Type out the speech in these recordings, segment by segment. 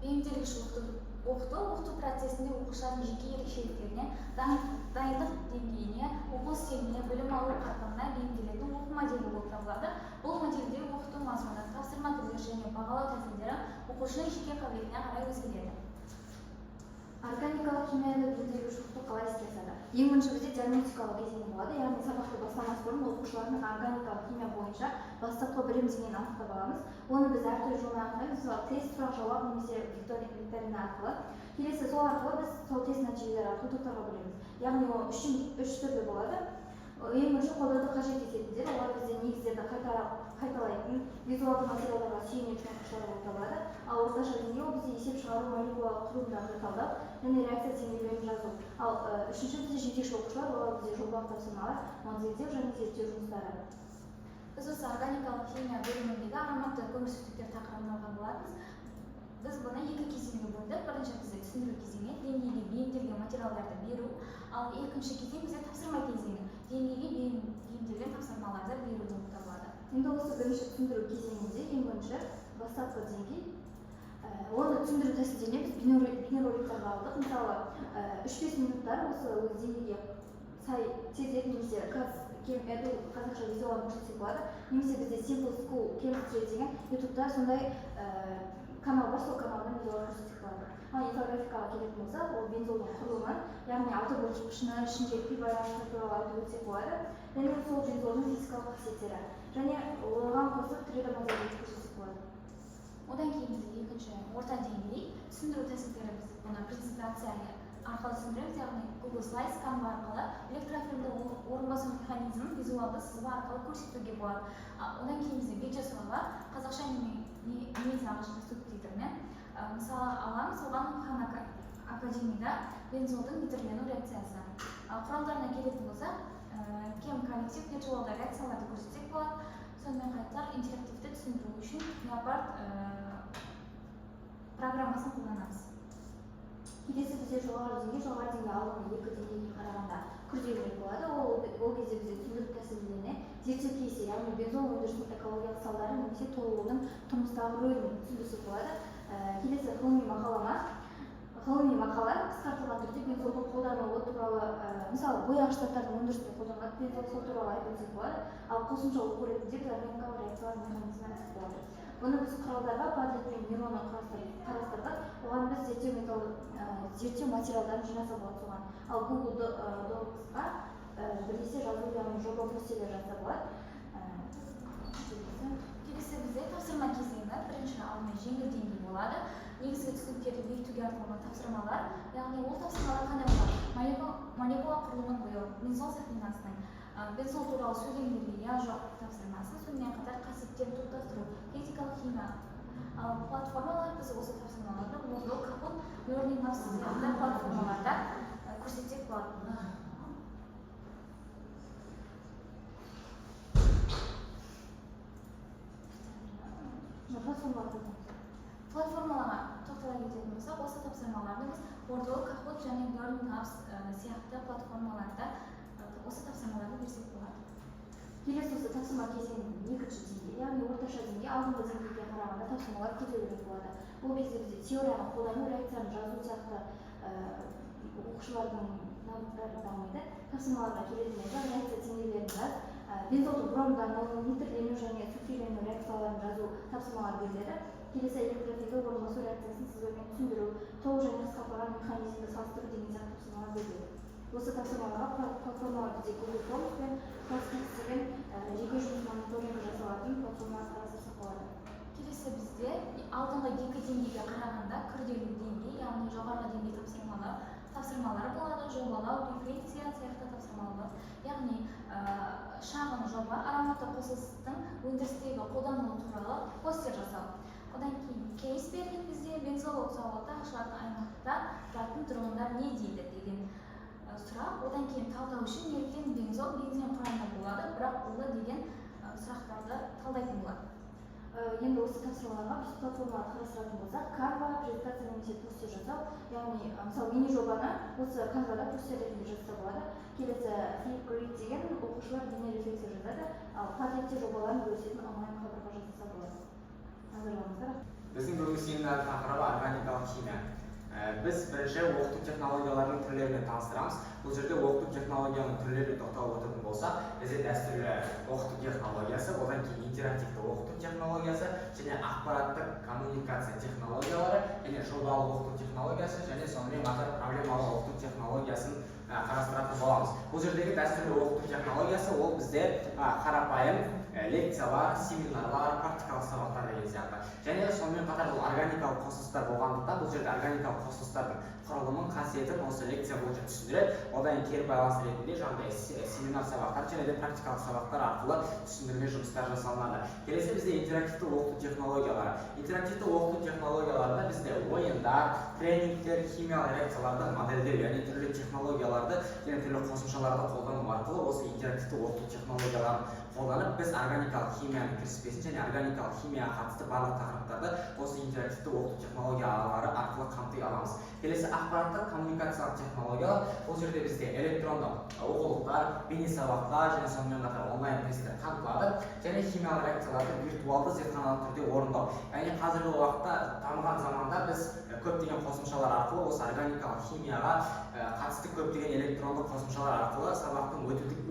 бейімделгіш оқыту процесінде оқушылардың жеке ерекшеліктеріне, дайындық деңгейіне, оқу стиліне, білім алу қарқынына бейімделетін оқу моделі болып табылады. Бұл модельде оқыту мазмұны, тапсырма түрлері және бағалау тәсілдері оқушының жеке қабілетіне қарай өзгереді. Органикалық химияны бейімделгіш оқыту қалай іске асады? Ең бірінші бізде диагностикалық кезең болады, яғни сабақты бастамас бұрын оқушылардың органикалық химия бойынша бастапқы білім деңгейін анықтап аламыз. Оны біз әртүрлі жолмен анықтаймыз, мысалы тест, сұрақ жауап немесе викторина арқылы. Келесі сол арқылы біз сол тест нәтижелері арқылы тоқтарға бөлеміз. Яғни ол үш түрде болады. Ең бірінші қолдауды қажет ететіндер, олар бізде негіздерді қайталайтын визуалды материалдарға сүйенетін оқушылар болып табылады. Ал орташа деңгей ол бізде есеп шығару, молекулалық құрылымдарды талдау және реакция теңдеулерін жазу. Ал үшінші бізде жетекші оқушылар, олар бізде жобалық тапсырмалар, модельдеу және зерттеу жұмыстары. Біз осы органикалық химия бөліміндегі ароматты көмірсутектер тақырыбын алған болатынбыз. Біз бұны екі кезеңге бөлдік. Бірінші бізде түсіндіру кезеңі, деңгейге бейімделген материалдарды беру, ал екінші кезең бізде тапсырма кезеңі, деңгейге бейімделген тапсырмаларды беру болып табылады. Енді осы бірінші түсіндіру кезеңінде ең бірінші бастапқы деңгей. Оны түсіндіру тәсілдеріне біз бейнероликтарды алдық. Мысалы, 3-5 минуттар осы деңгейге сай тезек немесе қазақша визуалын көрсетсек болады. Немесе бізде Simple School Chemistry деген ютубта сондай канал бар, сол каналдан визуал көрсетсек болады. Ал инфографикаға келетін болса, ол бензолдың құрылымын, яғни алты бөлшектің ішіндегі пи байланыстары туралы айтып өтсек болады. Және сол бензолдың физикалық қасиеттері. Және оған қосып 3D модель көрсетсек болады. Одан кейін бізде екінші орта деңгей түсіндіру тәсілдері, біз бұны презентация арқылы түсіндіреміз, яғни Google Slides, Canva арқылы электрофильмді орын басу механизмін визуалды сызба арқылы көрсетуге болады. Одан кейін бізде бет жасауға қазақша немесе ағылшынша субтитрмен мысалы аламыз. Оған Хан академияда бензолдың нитролену реакциясы. Құралдарына келетін болса, кем коллектив виртуалды реакцияларды көрсетсек болады. Сонымен қатар интерактивті түсіндіру үшін Leopard программасын қолданамыз. Келесі бізде жоғары деңгей алдыңғы екі деңгейге қарағанда күрделірек болады. Ол кезде бізде түсіндіру тәсілдеріне зерттеу кейсі, яғни бензол өндірісінің экологиялық салдары немесе толығудың тұрмыстағы рөлін түсіндірсек болады. Келесі ғылыми мақала қысқартылған түрде бензолдың қолданылуы туралы, мысалы бояғыш заттардың өндірісінде қолданылатын бензол сол туралы айтып өтсек болады. Ал қосымша оқу ретінде біз органикалық реакциялар механизмін айтып болады. Бұны біз құралдарға Padlet пен Neuron'ы қарастырдық. Оған біз зерттеу материалдарын жинаса болады соған. Ал Google Docs'қа бірлесе жазу, яғни жоба постерлер жазса болады. Келесі бізде тапсырма кезеңі бірінші алдымен жеңіл деңгей болады. Негізгі түсініктерді бекітуге арналған тапсырмалар, яғни ол тапсырмалар қандай болады? Молекула құрылымын бояу, бензол сақинасының, бензол туралы сөйлемдерге я жоқ тапсырмасы, сонымен қатар қасиеттерін топтастыру, физикалық химия. Платформалар біз осы тапсырмаларды Moodle, Kahoot, Learning Labs сияқты платформаларда көрсетсек болады. Платформаларға тоқтала кететін болсақ, осы тапсырмаларды біз Moodle, Kahoot және Learning Labs сияқты платформаларда осы тапсырмаларды берсек болады. Келесі осы тапсырма кезеңінің екінші деңгейі, яғни орташа деңгей алдыңғы деңгейге қарағанда тапсырмалар күрделірек болады. Ол кезде бізде теорияны қолдану, реакцияны жазу сияқты оқушылардың навыктары дамиды. Тапсырмаларға келетін болсақ, реакция теңдеулерін жаз, бензолдың бромдануы, нитролену және сульфирлену реакцияларын жазу тапсырмалар беріледі. Келесі электрофильді орын басу реакциясын сызбамен түсіндіру, толық және қысқартылған механизмді салыстыру деген сияқты тапсырмалар беріледі. Осы тапсырмаларға платформалар бізде Google Forms пен Classroom деген жеке жұмыс мониторингі жасалатын платформалар қарастырсақ болады. Келесі бізде алдыңғы екі деңгейге қарағанда күрделі деңгей, яғни жоғарғы деңгей тапсырмалар болады, жобалау, рефлексия сияқты тапсырмалар болады. Яғни шағын жоба ароматты қосылыстың өндірістегі қолданылуы туралы постер жасау. Одан кейін кейс берілген бізде бензол зауыты ашылатын аймақта тұратын тұрғындар не дейді деген сұрақ. Одан кейін талдау үшін неліктен бензол бензин құрамында болады, бірақ улы деген сұрақтарды талдайтын болады. Енді осы тапсырмаларға біз платформаларды қарастыратын болсақ, Canva, презентация немесе постер жасау, яғни мысалы мини жобаны осы Canva'да постер ретінде жазса болады. Келесі Flipgrid деген оқушылар бейне рефлексия жазады, ал Padletте жобаларын бөлісетін онлайн қабырға жасаса болады. Назарларыңызға рахмет. Біздің бүгінгі семинардың тақырыбы органикалық химия. Біз бірінші оқыту технологияларының түрлерімен таныстырамыз. Бұл жерде оқыту технологияның түрлеріне тоқталып отыратын болсақ, бізде дәстүрлі оқыту технологиясы, одан кейін интерактивті оқыту технологиясы, және ақпараттық коммуникация технологиялары, және жобалы оқыту технологиясы, және сонымен қатар проблемалы оқыту технологиясын қарастыратын боламыз. Бұл жердегі дәстүрлі оқыту технологиясы ол бізде қарапайым лекциялар, семинарлар, практикалық сабақтар деген сияқты. Және сонымен қатар бұл органикалық қосылыстар болғандықтан бұл жерде органикалық қосылыстардың құрылымын, қасиетін осы лекция бойынша түсіндіреді. Одан кері байланыс ретінде жаңағыдай семинар сабақтар және де практикалық сабақтар арқылы түсіндірме жұмыстар жасалынады. Келесі бізде интерактивті оқыту технологиялары. Интерактивті оқыту технологияларында бізде ойындар, тренингтер, химиялық реакцияларды модельдеу, яғни түрлі технологияларды және түрлі қосымшаларды қолдану арқылы осы интерактивті оқыту технологияларын қолданып біз органикалық химияның кіріспесін және органикалық химияға қатысты барлық тақырыптарды осы интерактивті оқыту технологиялары арқылы қамти аламыз. Келесі ақпараттық коммуникациялық технологиялар. Бұл жерде бізде электрондық оқулықтар, бейне сабақтар және сонымен қатар онлайн тесттер қамтылады. Және химиялық реакцияларды виртуалды зертханалық түрде орындау. Яғни қазіргі уақытта дамыған заманда біз көптеген қосымшалар арқылы осы органикалық химияға қатысты көптеген электрондық қосымшалар арқылы сабақтың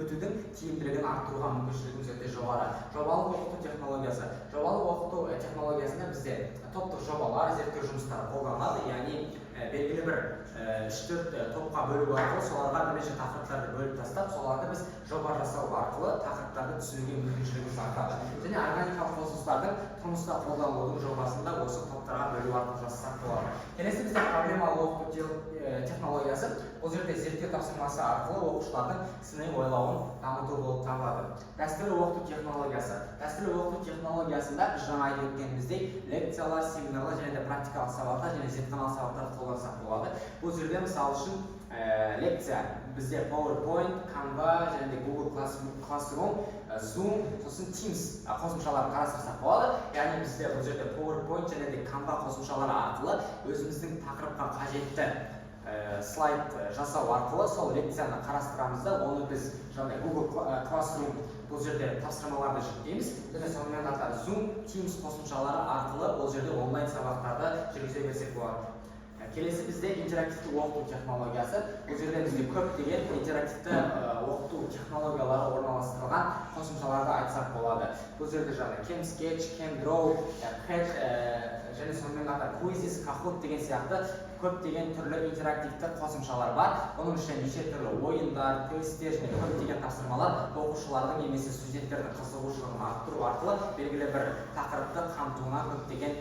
өтудің тиімділігін арттыруға мүмкіншілігіміз өте жоғары. Жобалық оқыту технологиясы. Жобалық оқыту технологиясында бізде топтық жобалар, зерттеу жұмыстары қолданылады. Яғни белгілі бір 3-4 топқа бөлу арқылы соларға бірнеше тақырыптарды бөліп тастап, соларды біз жоба жасау арқылы тақырыптарды түсінуге мүмкіншілігіміз артады. Және органикалық қосылыстардың тұрмыста қолданылудың жобасында осы топтарға бөлу арқылы жасасақ болады. Келесі бізде проблемалы оқыту технологиясы. Бұл жерде зерттеу тапсырмасы арқылы оқушылардың сыни ойлауын дамыту болып табылады. Дәстүрлі оқыту технологиясы. Дәстүрлі оқыту технологиясында біз жаңа айтып өткеніміздей лекциялар, семинарлар және де практикалық сабақтар және зертханалық сабақтарды қолдансақ болады. Бұл жерде мысалы үшін лекция бізде PowerPoint, Canva және де Google Classroom, Zoom, сосын Teams қосымшаларын қарастырсақ болады. Яғни бізде бұл жерде PowerPoint және де Canva қосымшалары арқылы өзіміздің тақырыпқа қажетті слайд жасау арқылы сол лекцияны қарастырамыз да, оны біз жаңағыдай Google Classroom бұл жерде тапсырмаларды жүктейміз. Және сонымен қатар Zoom, Teams қосымшалары арқылы бұл жерде онлайн сабақтарды жүргізе берсек болады. Келесі бізде интерактивті оқыту технологиясы. Бұл жерде бізде көптеген интерактивті оқыту технологиялары орналастырылған қосымшаларды айтсақ болады. Бұл жерде жаңағы CamSketch, CamDraw, Cat және сонымен қатар Quizzes, Kahoot деген сияқты көптеген түрлі интерактивті қосымшалар бар. Оның ішінде неше түрлі ойындар, тесттер және көптеген тапсырмалар оқушылардың немесе студенттердің қызығушылығын арттыру арқылы белгілі бір тақырыпты қамтуына көптеген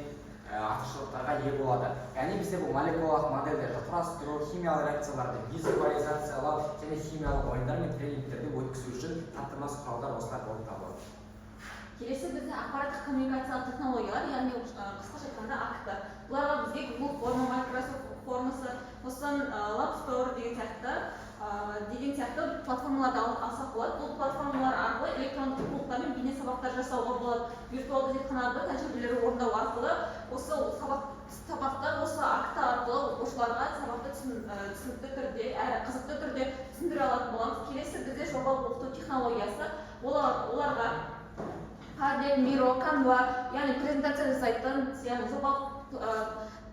артықшылықтарға ие болады. Яғни бізде бұл молекулалық модельдерді құрастыру, химиялық реакцияларды визуализациялау және химиялық ойындар мен тренингтерді өткізу үшін таптырмас құралдар осылар болып табылады. Келесі бізде ақпараттық коммуникациялық технологиялар, яғни қысқаша айтқанда АКТ. Бұларға бізге Google форма, Microsoft формасы, сосын LabStore деген сияқты платформаларды алсақ болады. Бұл платформалар арқылы электрондық оқулықтар мен бейне сабақтар жасауға болады. Виртуалды зертханада тәжірибелер орындау арқылы осы сабақтар осы АКТ арқылы оқушыларға сабақты түсінікті түрде, әрі қызықты түрде түсіндіре алатын боламыз. Келесі бізде жобалық оқыту технологиясы. Оларға Paddle, Miro, Canva, яғни презентация жасайтын, яғни жобалық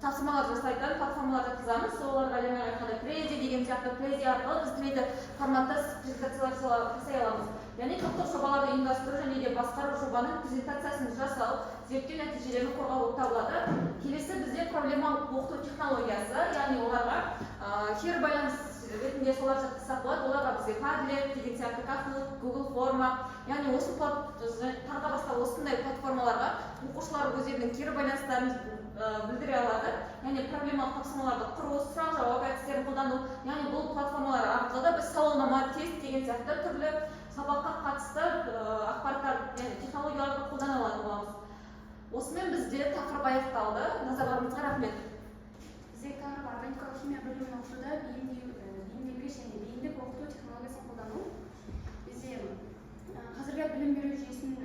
тапсырмалар жасайтын платформалар жатқызамыз. Оларға жаңағы айтқандай Prezi деген сияқты Prezi арқылы біз 3D форматта презентациялар жасай аламыз. Яғни топтық жобаларды ұйымдастыру және де басқару жобаның презентациясын жасау, зерттеу нәтижелерін қорғау болып табылады. Келесі бізде проблемалық оқыту технологиясы, яғни оларға кері байланыс ретінде солар жатқызсақ болады. Оларға бізге Padlet деген сияқты Kahoot, Google форма, яғни осы тағы басқа осындай платформаларға оқушылар өздерінің кері байланыстарын білдіре алады. Яғни проблемалық тапсырмаларды құру, сұрақ жауап әдістерін қолдану, яғни бұл платформалар арқылы да біз сауалнама, тест деген сияқты түрлі сабаққа қатысты ақпараттар, яғни технологияларды қолдана алатын боламыз. Осымен бізде тақырып аяқталды. Назарларыңызға рахмет. Бізде тақырып органикалық химия бөлімін оқытуда бейімделгіш және бейіндік оқыту технологиясын қолдану. Бізде қазіргі білім беру жүйесінде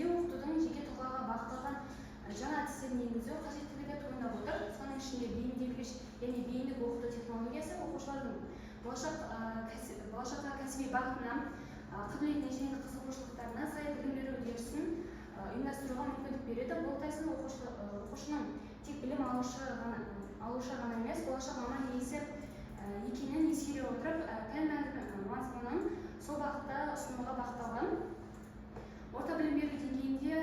оқытудың жеке тұлғаға бағытталған жаңа әдістерін енгізу қажеттілігі туындап отыр. Соның ішінде бейімделгіш және бейіндік оқыту технологиясы оқушылардың болашаққа кәсіби бағытына, қабілетіне және қызығушылықтарына сай білім беру үдерісін ұйымдастыруға мүмкіндік береді. Бұл тәсіл оқушының тек білім алушы ғана емес, болашақ маман иесі екенін ескере отырып, пән мазмұнын сол бағытта ұсынуға бағытталған. Орта білім беру деңгейінде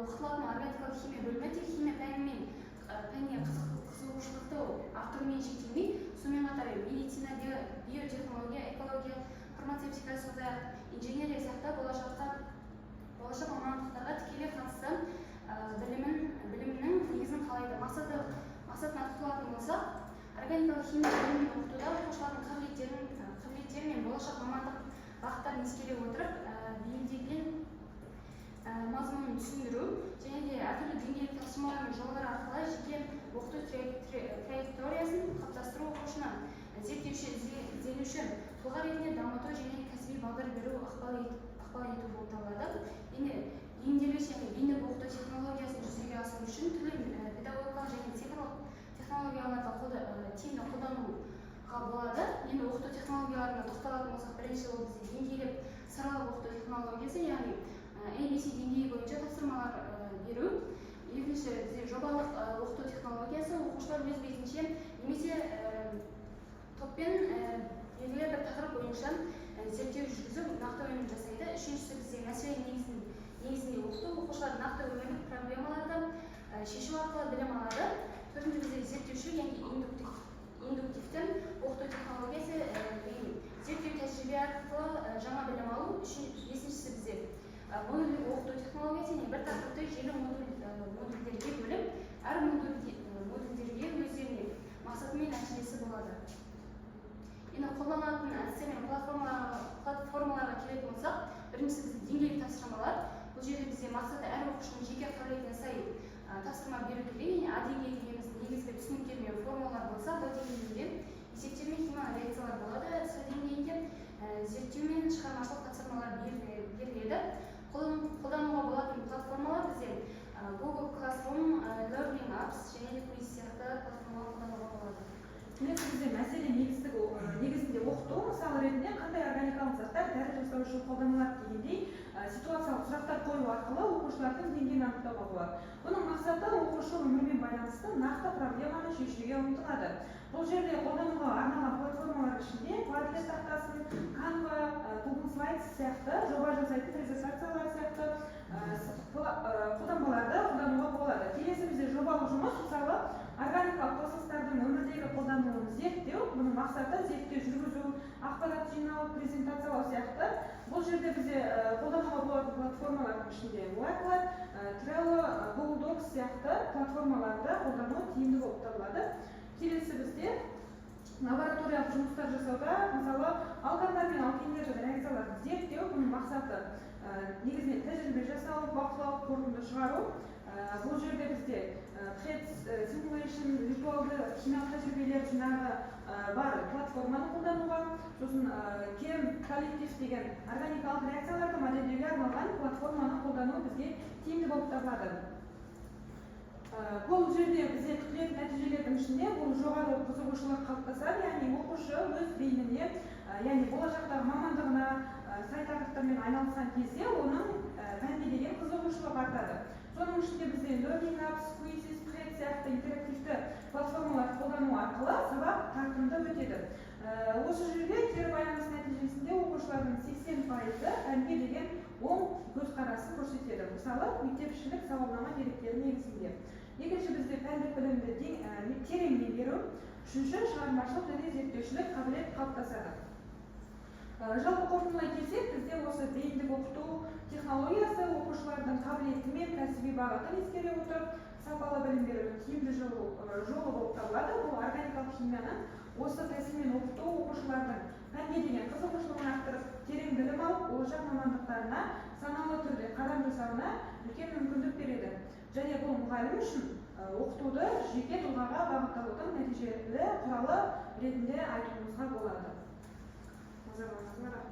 оқытылатын органикалық химия бөлімі тек химия пәніне қызығушылықты арттырумен шектелмей, сонымен қатар медицина, биотехнология, экология, фармацевтика, сондай-ақ инженерия сияқты болашақ мамандықтарға тікелей қатысты білімнің негізін қалайды. Мақсатына тоқталатын болсақ, органикалық химия бөлімін оқытуда оқушылардың қабілеттері мен болашақ мамандық бағыттарын ескере отырып, бейімделген мазмұнын түсіндіру және де әртүрлі деңгейлік тапсырмалар мен жолдар арқылы жеке оқыту траекториясын қалыптастыру оқушыны зерттеуші тұлға ретінде дамыту және кәсіби бағдар беру ықпал ету болып табылады. Бейімделгіш және бейіндік оқыту технологиясын жүзеге асыру үшін түрлі педагогикалық және цифрлық технологияларды тиімді қолдануға болады. Енді оқыту технологияларына тоқталатын болсақ, бірінші ол бізде деңгейлік саралап оқыту технологиясы, яғни ABC деңгейі бойынша тапсырмалар беру. Екінші бізде жобалық оқыту технологиясы, оқушылар өз бетінше немесе топпен белгілі бір тақырып бойынша зерттеу жүргізіп, нақты өнім жасайды. Үшіншісі бізде мәселе негізінде оқыту, оқушылар нақты өмірлік проблемаларды шешу арқылы білім алады. Төртінші бізде зерттеуші яғни индуктивті оқыту технологиясы, зерттеу тәжірибе арқылы жаңа білім алу. Бесіншісі бізде модульдік оқыту технологиясы, яғни бір тақырыпты желі модульдерге бөліп, әр модульдерге өздеріне мақсаты мен нәтижесі болады. Енді қолданылатын әдістер мен платформаларға келетін болсақ, біріншісі бізде деңгейлік тапсырмалар. Бұл жерде бізде мақсаты әр оқушының жеке қабілетіне сай тапсырма беру керек. А деңгейі дегеніміз негізгі түсініктер мен формулалар болса, Б деңгейінде есептер мен химиялық реакциялар болады. С деңгейінде зерттеу мен шығармашылық тапсырмалар беріледі. Қолдануға болатын платформалар бізде Google Classroom, Learning Apps және Quiz сияқты платформалар қолдануға болады. Бізде мәселе негізінде оқыту, мысалы ретінде қандай органикалық заттар дәрі жасау үшін қолданылады дегендей ситуациялық сұрақтар қою арқылы оқушылардың деңгейін анықтауға болады. Бұның мақсаты оқушы өмірмен байланысты нақты проблеманы шешуге ұмтылады. Бұл жерде қолдануға арналған платформалар ішінде Padlet тақтасын, Canva, Google Slides сияқты жоба жасайтын презентациялар сияқты қолданбаларды қолдануға болады. Келесі бізде жобалық жұмыс, мысалы органикалық қосылыстардың өмірдегі қолданылуын зерттеу, бұның мақсаты зерттеу жүргізу, ақпарат жинау, презентациялау сияқты. Бұл жерде бізде қолдануға болатын платформалардың ішінде Whiteboard, Trello, Google Docs сияқты платформаларды қолдану тиімді болып табылады. Келесі бізде лабораториялық жұмыстар жасауда, мысалы алкандар мен алкендердің реакцияларын зерттеу, бұның мақсаты негізінен тәжірибе жасау, бақылау, қорытынды шығару. Бұл жерде бізде simulation, виртуалды химиялық тәжірибелер жинағы бар платформаны қолдануға, сосын кем коллектив деген органикалық реакцияларды модельдеуге арналған платформаны қолдану бізге тиімді болып табылады. Бұл жерде бізде күтілетін нәтижелердің ішінде бұл жоғары қызығушылық қалыптасады, яғни оқушы өз бейініне, яғни болашақтағы мамандығына сай тақырыптармен айналысқан кезде оның пәнге деген қызығушылық артады. Соның ішінде бізде Learning Apps, Quizzes, Prep сияқты интерактивті платформаларды қолдану арқылы сабақ тартымды өтеді. Осы жерде кері байланыс нәтижесінде оқушылардың 80% пәнге деген оң көзқарасын көрсетеді. Мысалы, мектепішілік сауалнама деректері негізінде. Екінші бізде пәндік білімді терең меңгеру, үшінші шығармашылық және зерттеушілік қабілет қалыптасады. Жалпы қорытындылай келсек, бізде осы бейіндік оқыту технологиясы оқушылардың қабілеті мен кәсіби бағытын ескере отырып, сапалы білім берудің тиімді жолы болып табылады. Бұл органикалық химияны осы тәсілмен оқыту оқушылардың пәнге деген қызығушылығын арттырып, терең білім алып, болашақ мамандықтарына саналы түрде қадам жасауына үлкен мүмкіндік береді. Және бұл мұғалім үшін оқытуды жеке тұлғаға бағытталудың нәтижелі құралы ретінде айтуымызға болады. Назарларыңызға рахмет.